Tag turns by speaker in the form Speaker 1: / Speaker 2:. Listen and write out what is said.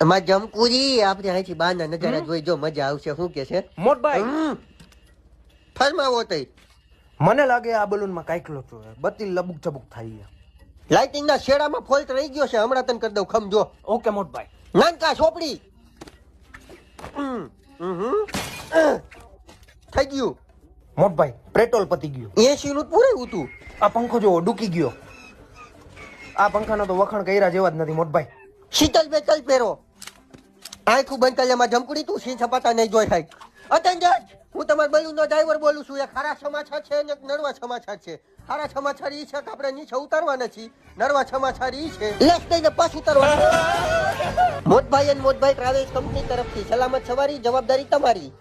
Speaker 1: એમાં જમકુરી આપણે અહીંથી બહારના નજારા જોઈ જો મજા આવશે. શું કે છે
Speaker 2: મોટભાઈ?
Speaker 1: ફરમાવો તઈ.
Speaker 2: મને લાગે આ બલૂનમાં કાંઈક લોચો છે, બત્તી લબુક ચબુક થાય છે.
Speaker 1: લાઇટિંગ ના શેડામાં ફોલ્ટ રહી ગયો છે, હમણાં તને કરી દઉં. ખમજો.
Speaker 2: ઓકે મોટભાઈ.
Speaker 1: નાનકા ચોપડી થઈ ગયું.
Speaker 2: મોટભાઈ પેટ્રોલ પતી ગયું.
Speaker 1: 80 નું પૂરેવું તું.
Speaker 2: આ પંખો જોવો ડૂકી ગયો. આ પંખાના તો વખાણ કર્યા જેવા જ નથી મોટભાઈ.
Speaker 1: શીતલ બેતલ પહેરો. આંખું બંધ કલેમાં જમકુડી તું સી સપાટા નહીં જોઈ થાય. અટેન્ડર, હું તમારા બલૂન નો ડ્રાઈવર બોલું છું. એ ખારા સમાચાર છે ને નરવા સમાચાર છે. ખારા સમાચાર ઈ છે કે આપણે નીચે ઉતારવા નથી. નરવા સમાચાર ઈ છે લેફ્ટ થઈને પાછું ઉતારવા. મોટભાઈ અને મોટભાઈ ટ્રાવેલ્સ કંપની તરફથી સલામત સવારી, જવાબદારી તમારી.